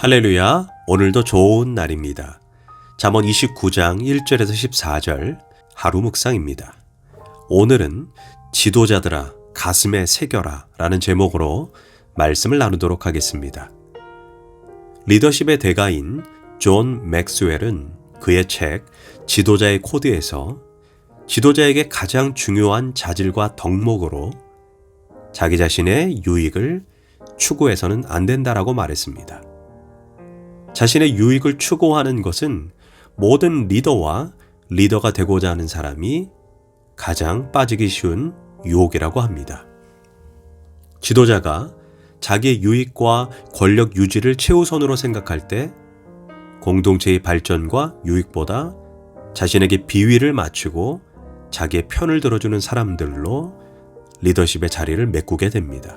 할렐루야, 오늘도 좋은 날입니다. 잠언 29장 1절에서 14절 하루 묵상입니다. 오늘은 지도자들아 가슴에 새겨라 라는 제목으로 말씀을 나누도록 하겠습니다. 리더십의 대가인 존 맥스웰은 그의 책 지도자의 코드에서 지도자에게 가장 중요한 자질과 덕목으로 자기 자신의 유익을 추구해서는 안 된다라고 말했습니다. 자신의 유익을 추구하는 것은 모든 리더와 리더가 되고자 하는 사람이 가장 빠지기 쉬운 유혹이라고 합니다. 지도자가 자기의 유익과 권력 유지를 최우선으로 생각할 때 공동체의 발전과 유익보다 자신에게 비위를 맞추고 자기의 편을 들어주는 사람들로 리더십의 자리를 메꾸게 됩니다.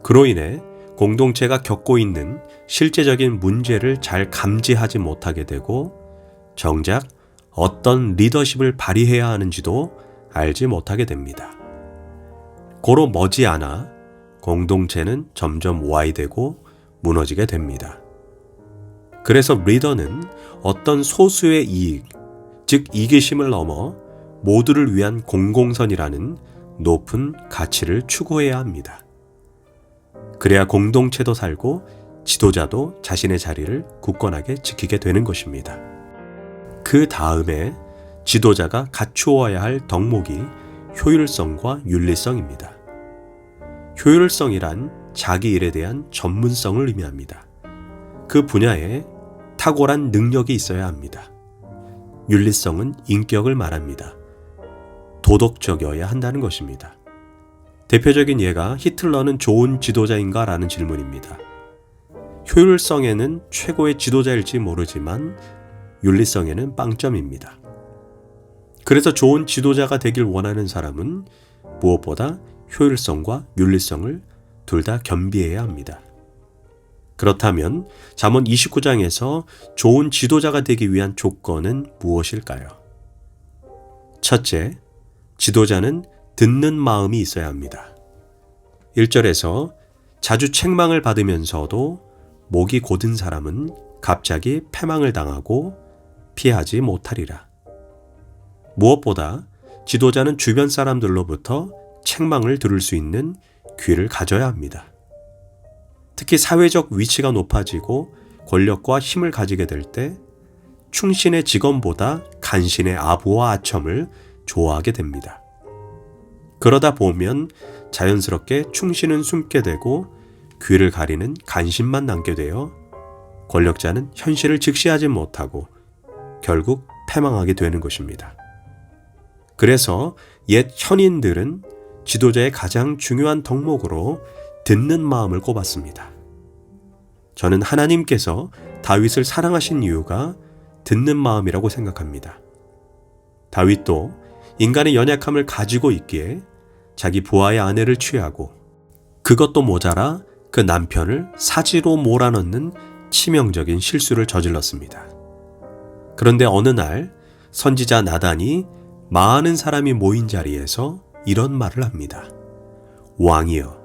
그로 인해 공동체가 겪고 있는 실제적인 문제를 잘 감지하지 못하게 되고 정작 어떤 리더십을 발휘해야 하는지도 알지 못하게 됩니다. 고로 머지않아 공동체는 점점 와해되고 무너지게 됩니다. 그래서 리더는 어떤 소수의 이익, 즉 이기심을 넘어 모두를 위한 공공선이라는 높은 가치를 추구해야 합니다. 그래야 공동체도 살고 지도자도 자신의 자리를 굳건하게 지키게 되는 것입니다. 그 다음에 지도자가 갖추어야 할 덕목이 효율성과 윤리성입니다. 효율성이란 자기 일에 대한 전문성을 의미합니다. 그 분야에 탁월한 능력이 있어야 합니다. 윤리성은 인격을 말합니다. 도덕적이어야 한다는 것입니다. 대표적인 예가 히틀러는 좋은 지도자인가? 라는 질문입니다. 효율성에는 최고의 지도자일지 모르지만 윤리성에는 빵점입니다. 그래서 좋은 지도자가 되길 원하는 사람은 무엇보다 효율성과 윤리성을 둘 다 겸비해야 합니다. 그렇다면 잠언 29장에서 좋은 지도자가 되기 위한 조건은 무엇일까요? 첫째, 지도자는 듣는 마음이 있어야 합니다. 1절에서 자주 책망을 받으면서도 목이 곧은 사람은 갑자기 패망을 당하고 피하지 못하리라. 무엇보다 지도자는 주변 사람들로부터 책망을 들을 수 있는 귀를 가져야 합니다. 특히 사회적 위치가 높아지고 권력과 힘을 가지게 될 때 충신의 직원보다 간신의 아부와 아첨을 좋아하게 됩니다. 그러다 보면 자연스럽게 충신은 숨게 되고 귀를 가리는 간신만 남게 되어 권력자는 현실을 직시하지 못하고 결국 패망하게 되는 것입니다. 그래서 옛 현인들은 지도자의 가장 중요한 덕목으로 듣는 마음을 꼽았습니다. 저는 하나님께서 다윗을 사랑하신 이유가 듣는 마음이라고 생각합니다. 다윗도 인간의 연약함을 가지고 있기에 자기 부하의 아내를 취하고 그것도 모자라 그 남편을 사지로 몰아넣는 치명적인 실수를 저질렀습니다. 그런데 어느 날 선지자 나단이 많은 사람이 모인 자리에서 이런 말을 합니다. 왕이여,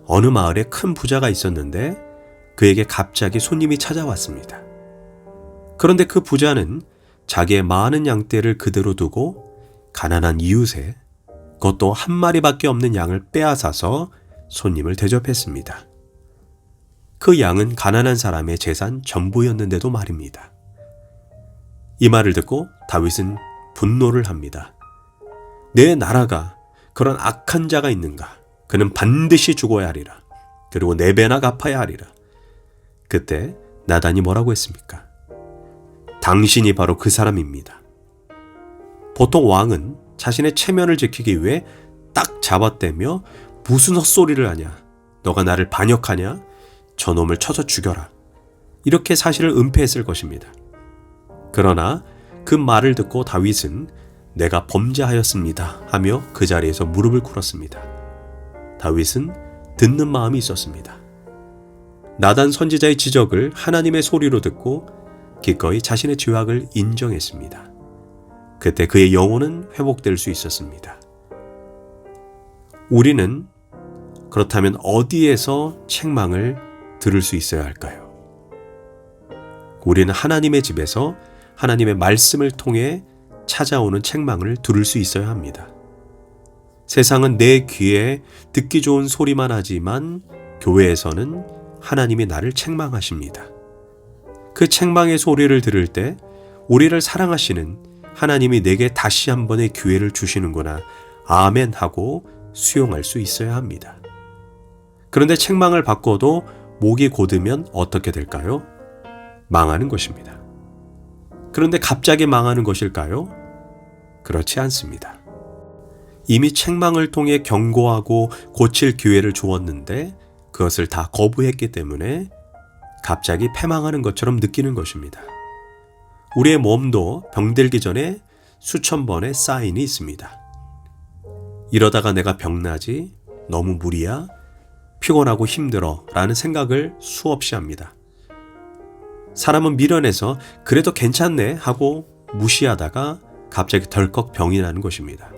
어느 마을에 큰 부자가 있었는데 그에게 갑자기 손님이 찾아왔습니다. 그런데 그 부자는 자기의 많은 양떼를 그대로 두고 가난한 이웃에 그것도 한 마리밖에 없는 양을 빼앗아서 손님을 대접했습니다. 그 양은 가난한 사람의 재산 전부였는데도 말입니다. 이 말을 듣고 다윗은 분노를 합니다. 내 나라가 그런 악한 자가 있는가? 그는 반드시 죽어야 하리라. 그리고 4배나 갚아야 하리라. 그때 나단이 뭐라고 했습니까? 당신이 바로 그 사람입니다. 보통 왕은 자신의 체면을 지키기 위해 딱 잡아떼며 무슨 헛소리를 하냐? 너가 나를 반역하냐? 저놈을 쳐서 죽여라. 이렇게 사실을 은폐했을 것입니다. 그러나 그 말을 듣고 다윗은 내가 범죄하였습니다 하며 그 자리에서 무릎을 꿇었습니다. 다윗은 듣는 마음이 있었습니다. 나단 선지자의 지적을 하나님의 소리로 듣고 기꺼이 자신의 죄악을 인정했습니다. 그때 그의 영혼은 회복될 수 있었습니다. 우리는 그렇다면 어디에서 책망을 들을 수 있어야 할까요? 우리는 하나님의 집에서 하나님의 말씀을 통해 찾아오는 책망을 들을 수 있어야 합니다. 세상은 내 귀에 듣기 좋은 소리만 하지만 교회에서는 하나님이 나를 책망하십니다. 그 책망의 소리를 들을 때 우리를 사랑하시는 하나님이 내게 다시 한 번의 기회를 주시는구나, 아멘 하고 수용할 수 있어야 합니다. 그런데 책망을 받고도 목이 곧으면 어떻게 될까요? 망하는 것입니다. 그런데 갑자기 망하는 것일까요? 그렇지 않습니다. 이미 책망을 통해 경고하고 고칠 기회를 주었는데 그것을 다 거부했기 때문에 갑자기 패망하는 것처럼 느끼는 것입니다. 우리의 몸도 병들기 전에 수천 번의 사인이 있습니다. 이러다가 내가 병나지, 너무 무리야, 피곤하고 힘들어 라는 생각을 수없이 합니다. 사람은 미련해서 그래도 괜찮네 하고 무시하다가 갑자기 덜컥 병이 나는 것입니다.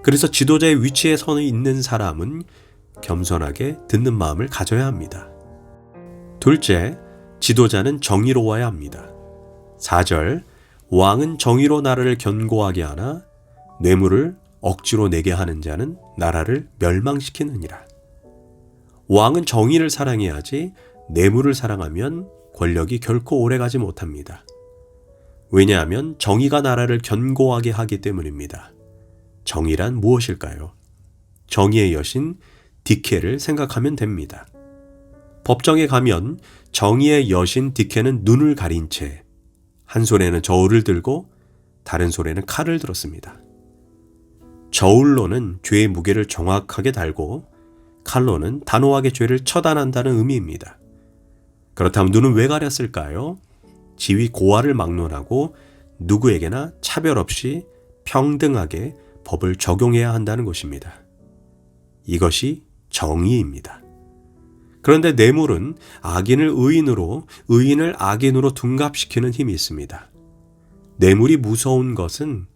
그래서 지도자의 위치에 서 있는 사람은 겸손하게 듣는 마음을 가져야 합니다. 둘째, 지도자는 정의로워야 합니다. 4절, 왕은 정의로 나라를 견고하게 하나 뇌물을 억지로 내게 하는 자는 나라를 멸망시키느니라. 왕은 정의를 사랑해야지 뇌물을 사랑하면 권력이 결코 오래가지 못합니다. 왜냐하면 정의가 나라를 견고하게 하기 때문입니다. 정의란 무엇일까요? 정의의 여신 디케를 생각하면 됩니다. 법정에 가면 정의의 여신 디케는 눈을 가린 채 한 손에는 저울을 들고 다른 손에는 칼을 들었습니다. 저울로는 죄의 무게를 정확하게 달고 칼로는 단호하게 죄를 처단한다는 의미입니다. 그렇다면 눈은 왜 가렸을까요? 지위 고하를 막론하고 누구에게나 차별 없이 평등하게 법을 적용해야 한다는 것입니다. 이것이 정의입니다. 그런데 뇌물은 악인을 의인으로, 의인을 악인으로 둔갑시키는 힘이 있습니다. 뇌물이 무서운 것은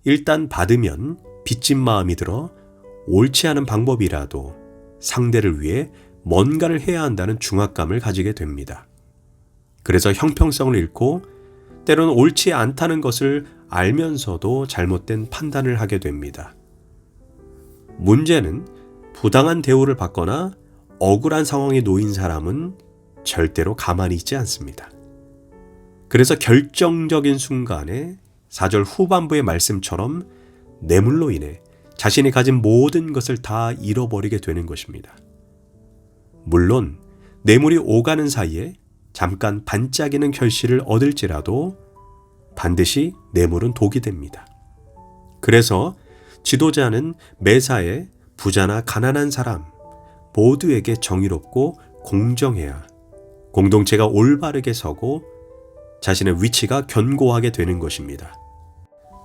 일단 받으면 빚진 마음이 들어 옳지 않은 방법이라도 상대를 위해 뭔가를 해야 한다는 중압감을 가지게 됩니다. 그래서 형평성을 잃고 때로는 옳지 않다는 것을 알면서도 잘못된 판단을 하게 됩니다. 문제는 부당한 대우를 받거나 억울한 상황에 놓인 사람은 절대로 가만히 있지 않습니다. 그래서 결정적인 순간에 4절 후반부의 말씀처럼 뇌물로 인해 자신이 가진 모든 것을 다 잃어버리게 되는 것입니다. 물론 뇌물이 오가는 사이에 잠깐 반짝이는 결실을 얻을지라도 반드시 뇌물은 독이 됩니다. 그래서 지도자는 매사에 부자나 가난한 사람 모두에게 정의롭고 공정해야 공동체가 올바르게 서고 자신의 위치가 견고하게 되는 것입니다.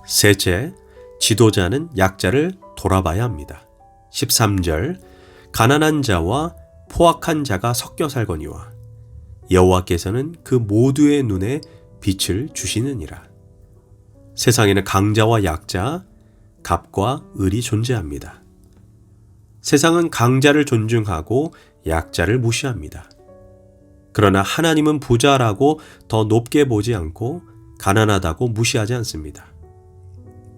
셋째, 지도자는 약자를 돌아봐야 합니다. 13절, 가난한 자와 포악한 자가 섞여 살거니와 여호와께서는 그 모두의 눈에 빛을 주시느니라. 세상에는 강자와 약자, 갑과 을이 존재합니다. 세상은 강자를 존중하고 약자를 무시합니다. 그러나 하나님은 부자라고 더 높게 보지 않고 가난하다고 무시하지 않습니다.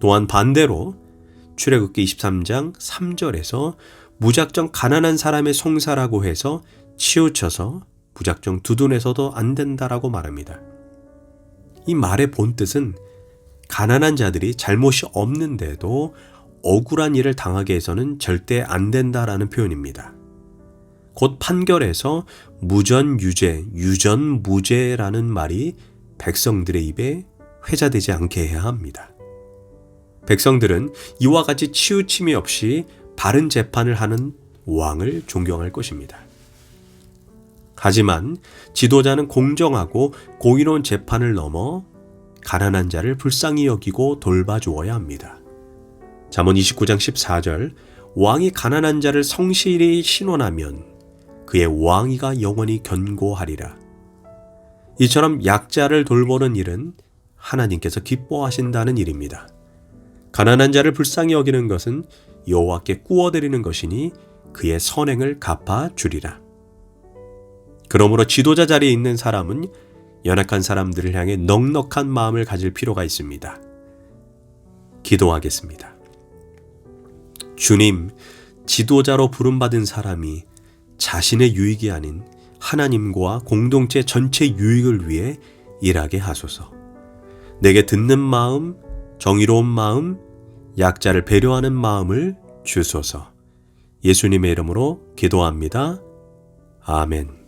또한 반대로 출애굽기 23장 3절에서 무작정 가난한 사람의 송사라고 해서 치우쳐서 무작정 두둔해서도 안 된다라고 말합니다. 이 말의 본뜻은 가난한 자들이 잘못이 없는데도 억울한 일을 당하게 해서는 절대 안 된다라는 표현입니다. 곧 판결에서 무전유죄, 유전무죄라는 말이 백성들의 입에 회자되지 않게 해야 합니다. 백성들은 이와 같이 치우침이 없이 바른 재판을 하는 왕을 존경할 것입니다. 하지만 지도자는 공정하고 공의로운 재판을 넘어 가난한 자를 불쌍히 여기고 돌봐주어야 합니다. 잠언 29장 14절, 왕이 가난한 자를 성실히 신원하면 그의 왕위가 영원히 견고하리라. 이처럼 약자를 돌보는 일은 하나님께서 기뻐하신다는 일입니다. 가난한 자를 불쌍히 여기는 것은 여호와께 꾸어드리는 것이니 그의 선행을 갚아주리라. 그러므로 지도자 자리에 있는 사람은 연약한 사람들을 향해 넉넉한 마음을 가질 필요가 있습니다. 기도하겠습니다. 주님, 지도자로 부름받은 사람이 자신의 유익이 아닌 하나님과 공동체 전체 유익을 위해 일하게 하소서. 내게 듣는 마음, 정의로운 마음, 약자를 배려하는 마음을 주소서. 예수님의 이름으로 기도합니다. 아멘.